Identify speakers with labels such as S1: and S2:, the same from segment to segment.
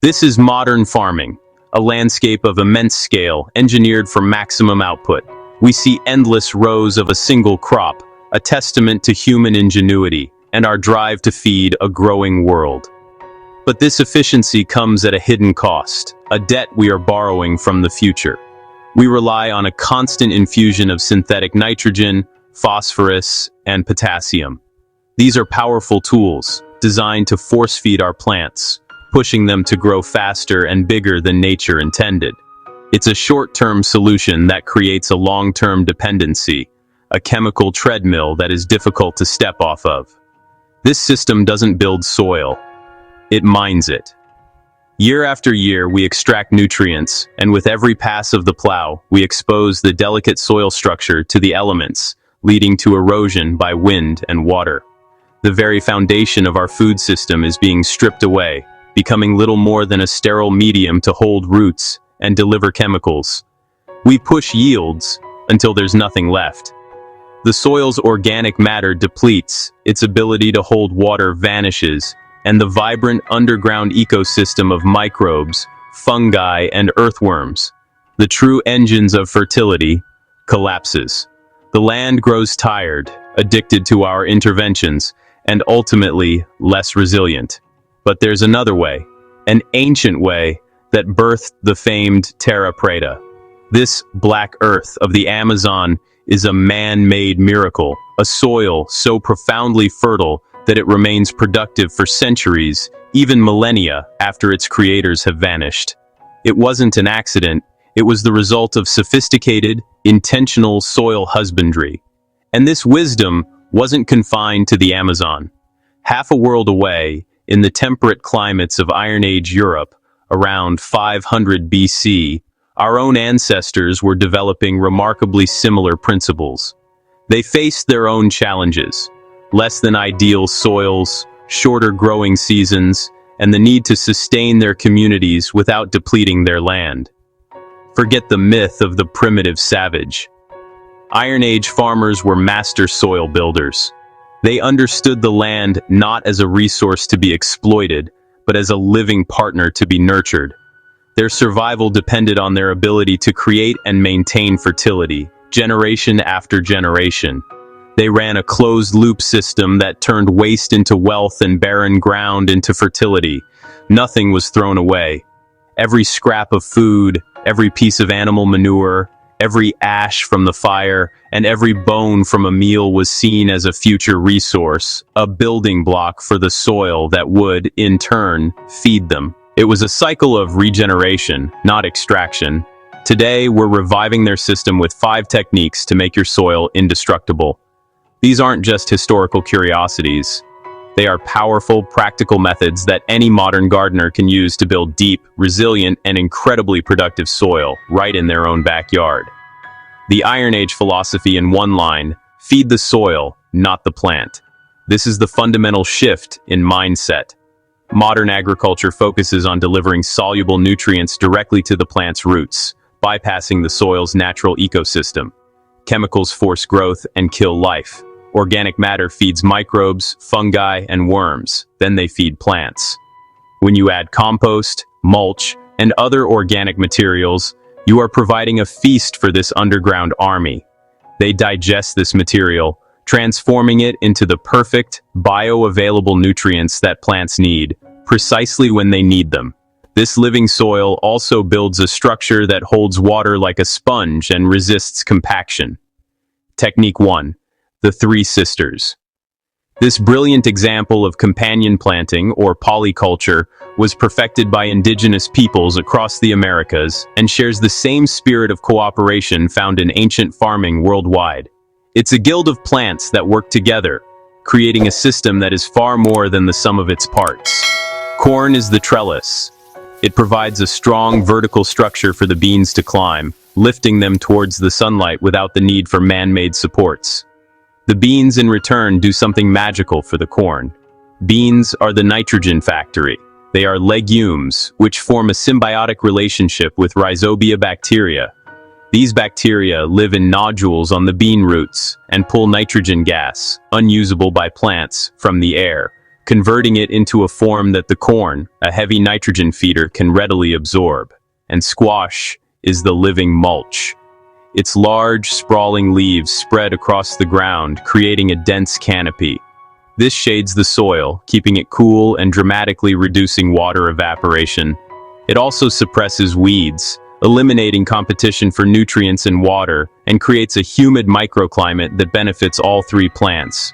S1: This is modern farming, a landscape of immense scale, engineered for maximum output. We see endless rows of a single crop, a testament to human ingenuity and our drive to feed a growing world. But this efficiency comes at a hidden cost, a debt we are borrowing from the future. We rely on a constant infusion of synthetic nitrogen, phosphorus, and potassium. These are powerful tools, designed to force-feed our plants, pushing them to grow faster and bigger than nature intended. It's a short-term solution that creates a long-term dependency, a chemical treadmill that is difficult to step off of. This system doesn't build soil, it mines it. Year after year, we extract nutrients, and with every pass of the plow, we expose the delicate soil structure to the elements, leading to erosion by wind and water. The very foundation of our food system is being stripped away, becoming little more than a sterile medium to hold roots and deliver chemicals. We push yields until there's nothing left. The soil's organic matter depletes, its ability to hold water vanishes, and the vibrant underground ecosystem of microbes, fungi, and earthworms, the true engines of fertility, collapses. The land grows tired, addicted to our interventions, and ultimately less resilient. But there's another way, an ancient way that birthed the famed terra preta. This black earth of the Amazon is a man-made miracle, a soil so profoundly fertile that it remains productive for centuries, even millennia, after its creators have vanished. It wasn't an accident, it was the result of sophisticated, intentional soil husbandry. And this wisdom wasn't confined to the Amazon. Half a world away, in the temperate climates of Iron Age Europe, around 500 BC, our own ancestors were developing remarkably similar principles. They faced their own challenges: less than ideal soils, shorter growing seasons, and the need to sustain their communities without depleting their land. Forget the myth of the primitive savage. Iron Age farmers were master soil builders. They understood the land not as a resource to be exploited, but as a living partner to be nurtured. Their survival depended on their ability to create and maintain fertility, generation after generation. They ran a closed-loop system that turned waste into wealth and barren ground into fertility. Nothing was thrown away. Every scrap of food, every piece of animal manure, every ash from the fire, and every bone from a meal was seen as a future resource, a building block for the soil that would, in turn, feed them. It was a cycle of regeneration, not extraction. Today, we're reviving their system with 5 techniques to make your soil indestructible. These aren't just historical curiosities. They are powerful, practical methods that any modern gardener can use to build deep, resilient, and incredibly productive soil right in their own backyard. The Iron Age philosophy in one line: feed the soil, not the plant. This is the fundamental shift in mindset. Modern agriculture focuses on delivering soluble nutrients directly to the plant's roots, bypassing the soil's natural ecosystem. Chemicals force growth and kill life. Organic matter feeds microbes, fungi, and worms. Then they feed plants. When you add compost, mulch, and other organic materials, you are providing a feast for this underground army. They digest this material, transforming it into the perfect, bioavailable nutrients that plants need, precisely when they need them. This living soil also builds a structure that holds water like a sponge and resists compaction. Technique 1. The 3 Sisters. This brilliant example of companion planting, or polyculture, was perfected by indigenous peoples across the Americas and shares the same spirit of cooperation found in ancient farming worldwide. It's a guild of plants that work together, creating a system that is far more than the sum of its parts. Corn is the trellis. It provides a strong vertical structure for the beans to climb, lifting them towards the sunlight without the need for man-made supports. The beans, in return, do something magical for the corn. Beans are the nitrogen factory. They are legumes, which form a symbiotic relationship with rhizobia bacteria. These bacteria live in nodules on the bean roots and pull nitrogen gas, unusable by plants, from the air, converting it into a form that the corn, a heavy nitrogen feeder, can readily absorb. And squash is the living mulch. Its large, sprawling leaves spread across the ground, creating a dense canopy. This shades the soil, keeping it cool and dramatically reducing water evaporation. It also suppresses weeds, eliminating competition for nutrients and water, and creates a humid microclimate that benefits all three plants.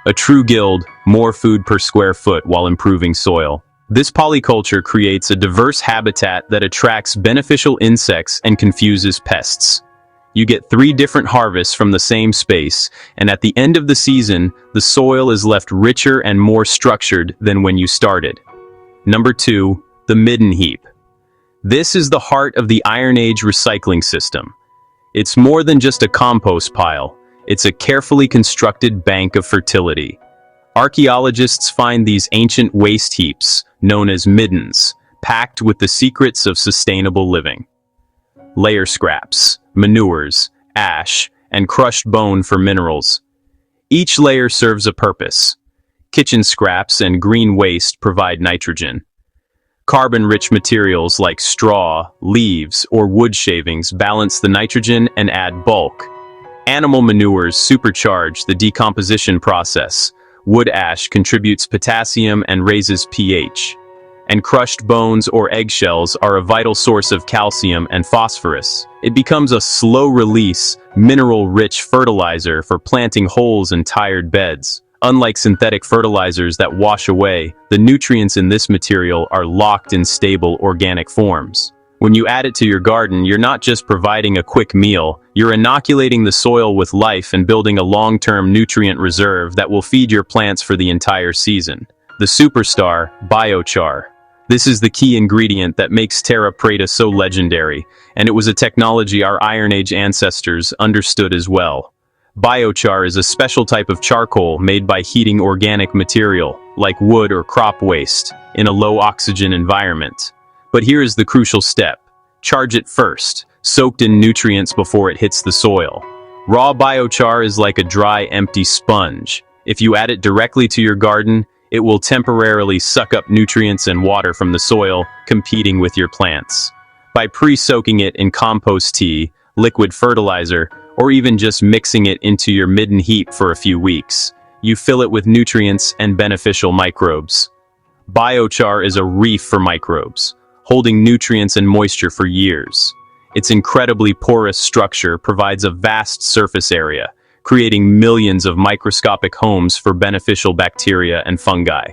S1: A true guild, more food per square foot while improving soil. This polyculture creates a diverse habitat that attracts beneficial insects and confuses pests. You get 3 different harvests from the same space, and at the end of the season, the soil is left richer and more structured than when you started. Number 2, the midden heap. This is the heart of the Iron Age recycling system. It's more than just a compost pile. It's a carefully constructed bank of fertility. Archaeologists find these ancient waste heaps, known as middens, packed with the secrets of sustainable living. Layer scraps, manures, ash, and crushed bone for minerals. Each layer serves a purpose. Kitchen scraps and green waste provide nitrogen. Carbon-rich materials like straw, leaves, or wood shavings balance the nitrogen and add bulk. Animal manures supercharge the decomposition process. Wood ash contributes potassium and raises pH. And crushed bones or eggshells are a vital source of calcium and phosphorus. It becomes a slow-release, mineral-rich fertilizer for planting holes in tired beds. Unlike synthetic fertilizers that wash away, the nutrients in this material are locked in stable organic forms. When you add it to your garden, you're not just providing a quick meal, you're inoculating the soil with life and building a long-term nutrient reserve that will feed your plants for the entire season. The superstar, biochar. This is the key ingredient that makes terra preta so legendary, and it was a technology our Iron Age ancestors understood as well. Biochar is a special type of charcoal made by heating organic material, like wood or crop waste, in a low-oxygen environment. But here is the crucial step. Charge it first, soaked in nutrients before it hits the soil. Raw biochar is like a dry, empty sponge. If you add it directly to your garden, it will temporarily suck up nutrients and water from the soil, competing with your plants. By pre-soaking it in compost tea, liquid fertilizer, or even just mixing it into your midden heap for a few weeks, you fill it with nutrients and beneficial microbes. Biochar is a reef for microbes, holding nutrients and moisture for years. Its incredibly porous structure provides a vast surface area, creating millions of microscopic homes for beneficial bacteria and fungi.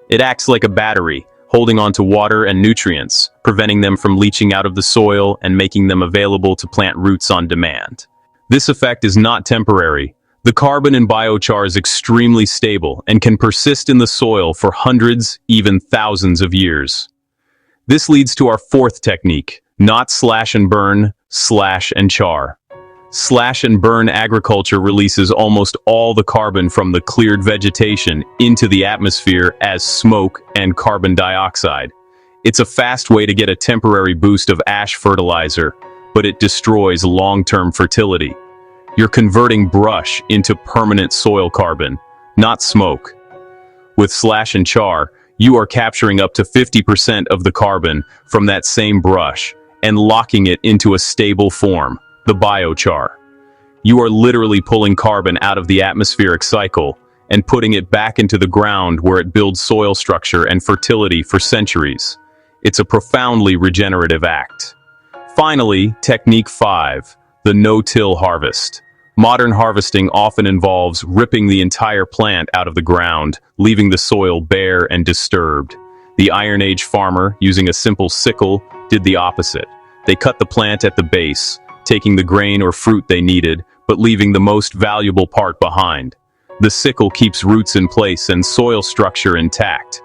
S1: It acts like a battery, holding onto water and nutrients, preventing them from leaching out of the soil and making them available to plant roots on demand. This effect is not temporary. The carbon in biochar is extremely stable and can persist in the soil for hundreds, even thousands of years. This leads to our 4th technique, not slash and burn, slash and char. Slash and burn agriculture releases almost all the carbon from the cleared vegetation into the atmosphere as smoke and carbon dioxide. It's a fast way to get a temporary boost of ash fertilizer, but it destroys long-term fertility. You're converting brush into permanent soil carbon, not smoke. With slash and char, you are capturing up to 50% of the carbon from that same brush and locking it into a stable form, the biochar. You are literally pulling carbon out of the atmospheric cycle and putting it back into the ground where it builds soil structure and fertility for centuries. It's a profoundly regenerative act. Finally, technique 5, the no-till harvest. Modern harvesting often involves ripping the entire plant out of the ground, leaving the soil bare and disturbed. The Iron Age farmer, using a simple sickle, did the opposite. They cut the plant at the base, taking the grain or fruit they needed, but leaving the most valuable part behind. The sickle keeps roots in place and soil structure intact.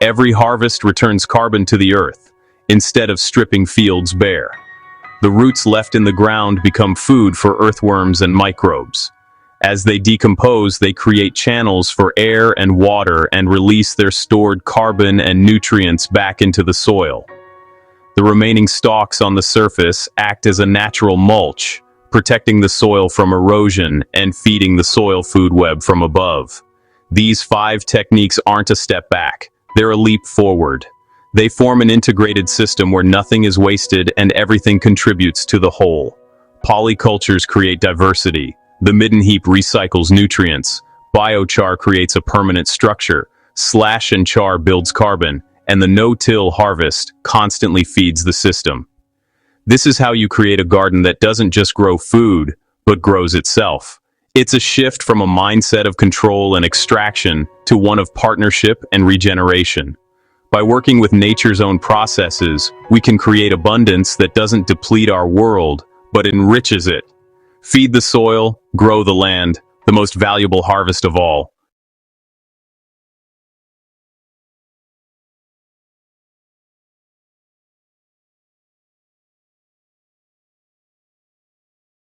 S1: Every harvest returns carbon to the earth, instead of stripping fields bare. The roots left in the ground become food for earthworms and microbes. As they decompose, they create channels for air and water and release their stored carbon and nutrients back into the soil. The remaining stalks on the surface act as a natural mulch, protecting the soil from erosion and feeding the soil food web from above. These 5 techniques aren't a step back, they're a leap forward. They form an integrated system where nothing is wasted and everything contributes to the whole. Polycultures create diversity. The midden heap recycles nutrients. Biochar creates a permanent structure. Slash and char builds carbon. And the no-till harvest constantly feeds the system. This is how you create a garden that doesn't just grow food, but grows itself. It's a shift from a mindset of control and extraction to one of partnership and regeneration. By working with nature's own processes, we can create abundance that doesn't deplete our world, but enriches it. Feed the soil, grow the land, the most valuable harvest of all.